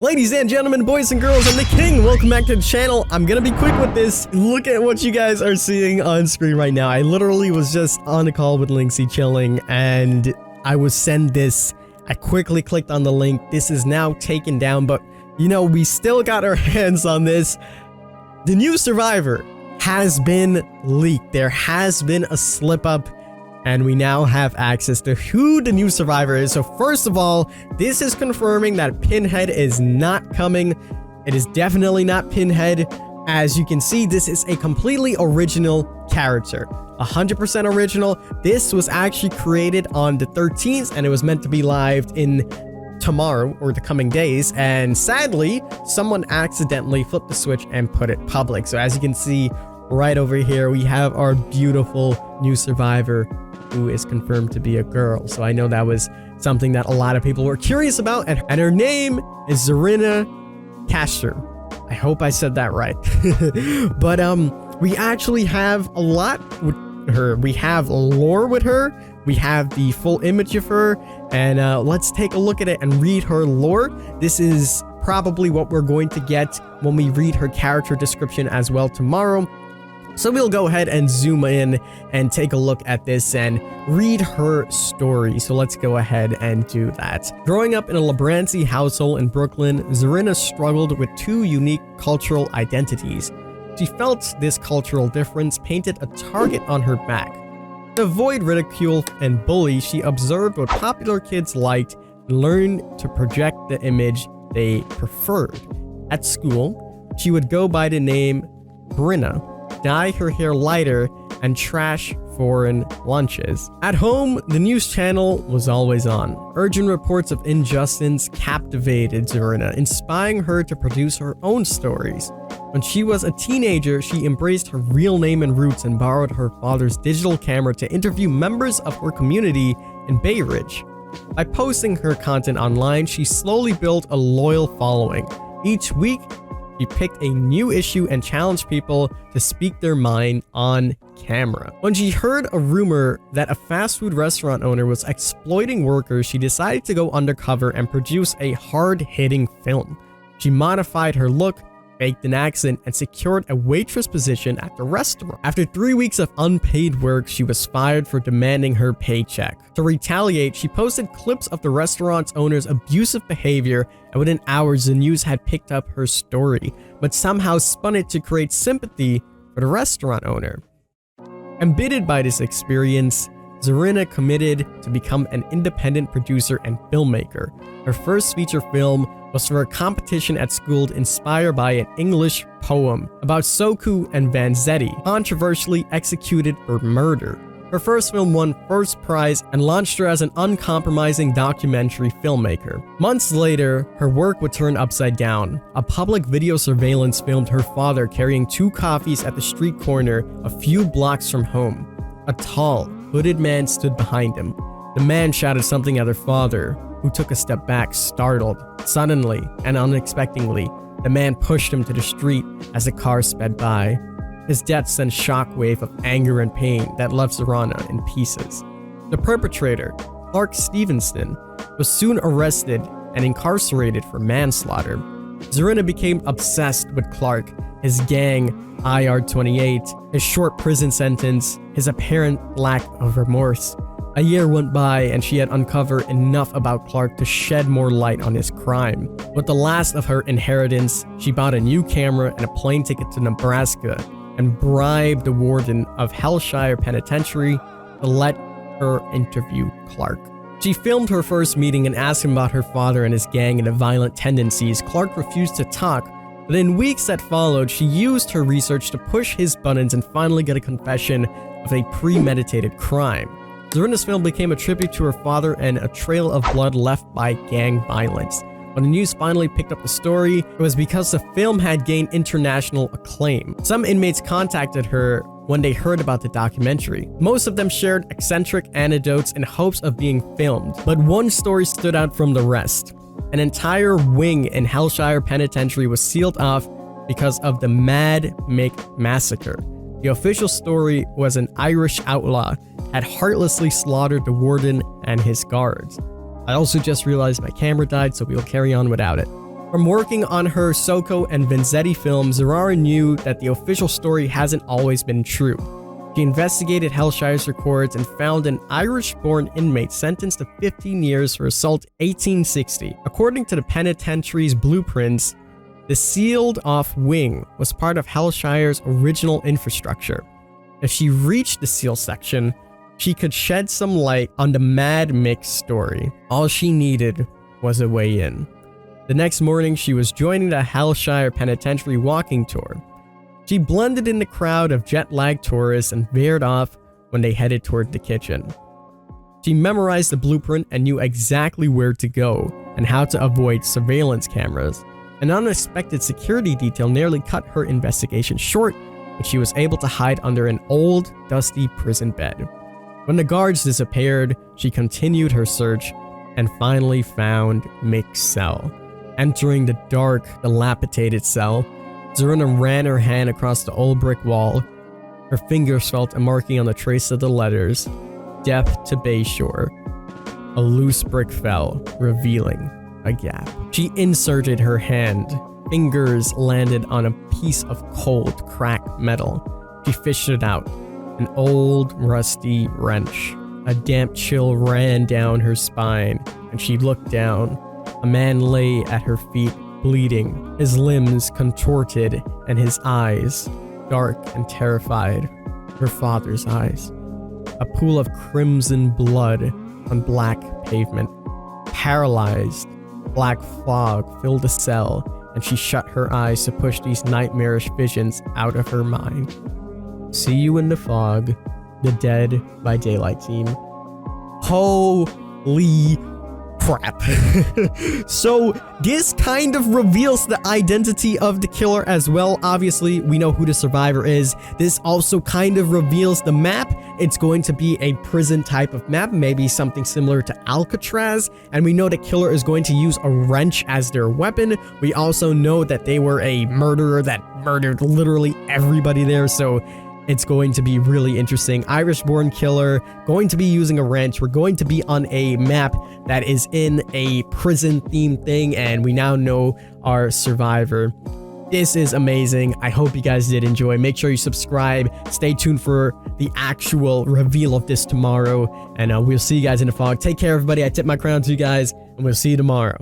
Ladies and gentlemen, boys and girls, I'm the king. Welcome back to the channel. I'm gonna be quick with this. Look at what you guys are seeing on screen right now. I literally was just on a call with Linksy chilling and I was sent this. I quickly clicked on the link. This is now taken down, but you know, we still got our hands on this. The new Survivor has been leaked. There has been a slip up and we now have access to who the new Survivor is. So first of all, this is confirming that Pinhead is not coming. It is definitely not Pinhead. As you can see, this is a completely original character. 100% original. This was actually created on the 13th and it was meant to be live in tomorrow or the coming days. And sadly, someone accidentally flipped the switch and put it public. So as you can see right over here, we have our beautiful new Survivor, who is confirmed to be a girl. So I know that was something that a lot of people were curious about, and her name is Zarina Kassir. I hope I said that right. But we actually have a lot with her. We have lore with her. We have the full image of her, and let's take a look at it and read her lore. This is probably what we're going to get when we read her character description as well tomorrow. So we'll go ahead and zoom in and take a look at this and read her story. So let's go ahead and do that. Growing up in a Labranci household in Brooklyn, Zarina struggled with two unique cultural identities. She felt this cultural difference painted a target on her back. To avoid ridicule and bully, she observed what popular kids liked and learned to project the image they preferred. At school, she would go by the name Brina, dye her hair lighter, and trash foreign lunches. At home, the news channel was always on. Urgent reports of injustice captivated Zarina, inspiring her to produce her own stories. When she was a teenager, she embraced her real name and roots and borrowed her father's digital camera to interview members of her community in Bay Ridge. By posting her content online, she slowly built a loyal following. Each week, she picked a new issue and challenged people to speak their mind on camera. When she heard a rumor that a fast food restaurant owner was exploiting workers, she decided to go undercover and produce a hard-hitting film. She modified her look, faked an accent, and secured a waitress position at the restaurant. After 3 weeks of unpaid work, she was fired for demanding her paycheck. To retaliate, she posted clips of the restaurant's owner's abusive behavior, and within hours, the news had picked up her story, but somehow spun it to create sympathy for the restaurant owner. Embittered by this experience, Zarina committed to become an independent producer and filmmaker. Her first feature film was for a competition at school inspired by an English poem about Soku and Vanzetti, controversially executed for murder. Her first film won first prize and launched her as an uncompromising documentary filmmaker. Months later, her work would turn upside down. A public video surveillance filmed her father carrying 2 coffees at the street corner a few blocks from home. A tall, hooded man stood behind him. The man shouted something at her father, who took a step back, startled. Suddenly and unexpectedly, the man pushed him to the street as a car sped by. His death sent a shockwave of anger and pain that left Zarina in pieces. The perpetrator, Clark Stevenson, was soon arrested and incarcerated for manslaughter. Zarina became obsessed with Clark, his gang, IR-28, his short prison sentence, his apparent lack of remorse. A year went by and she had uncovered enough about Clark to shed more light on his crime. With the last of her inheritance, she bought a new camera and a plane ticket to Nebraska and bribed the warden of Hellshire Penitentiary to let her interview Clark. She filmed her first meeting and asked him about her father and his gang and the violent tendencies. Clark refused to talk, but in weeks that followed, she used her research to push his buttons and finally get a confession of a premeditated crime. Zarina's film became a tribute to her father and a trail of blood left by gang violence. When the news finally picked up the story, it was because the film had gained international acclaim. Some inmates contacted her when they heard about the documentary. Most of them shared eccentric anecdotes in hopes of being filmed, but one story stood out from the rest. An entire wing in Hellshire Penitentiary was sealed off because of the Mad Mick Massacre. The official story was an Irish outlaw had heartlessly slaughtered the warden and his guards. I also just realized my camera died, so we will carry on without it. From working on her Soko and Vanzetti films, Zarina knew that the official story hasn't always been true. She investigated Hellshire's records and found an Irish-born inmate sentenced to 15 years for assault 1860. According to the penitentiary's blueprints, the sealed-off wing was part of Hellshire's original infrastructure. If she reached the seal section, she could shed some light on the Mad Mick story. All she needed was a way in. The next morning, she was joining the Hellshire Penitentiary walking tour. She blended in the crowd of jet-lagged tourists and veered off when they headed toward the kitchen. She memorized the blueprint and knew exactly where to go and how to avoid surveillance cameras. An unexpected security detail nearly cut her investigation short, but she was able to hide under an old, dusty prison bed. When the guards disappeared, she continued her search and finally found Mick's cell. Entering the dark, dilapidated cell, Zarina ran her hand across the old brick wall. Her fingers felt a marking on the trace of the letters, Death to Bayshore. A loose brick fell, revealing a gap. She inserted her hand. Fingers landed on a piece of cold, cracked metal. She fished it out. An old, rusty wrench. A damp chill ran down her spine, and she looked down. A man lay at her feet, bleeding, his limbs contorted, and his eyes, dark and terrified, her father's eyes. A pool of crimson blood on black pavement. Paralyzed, black fog filled the cell, and she shut her eyes to push these nightmarish visions out of her mind. See you in the fog, the Dead by Daylight team. Holy crap. So this kind of reveals the identity of the killer as well. Obviously, we know who the survivor is. This also kind of reveals the map. It's going to be a prison type of map, maybe something similar to Alcatraz. And we know the killer is going to use a wrench as their weapon. We also know that they were a murderer that murdered literally everybody there. So it's going to be really interesting. Irish-born killer, going to be using a wrench. We're going to be on a map that is in a prison-themed thing, and we now know our survivor. This is amazing. I hope you guys did enjoy. Make sure you subscribe. Stay tuned for the actual reveal of this tomorrow, and we'll see you guys in the fog. Take care, everybody. I tip my crown to you guys, and we'll see you tomorrow.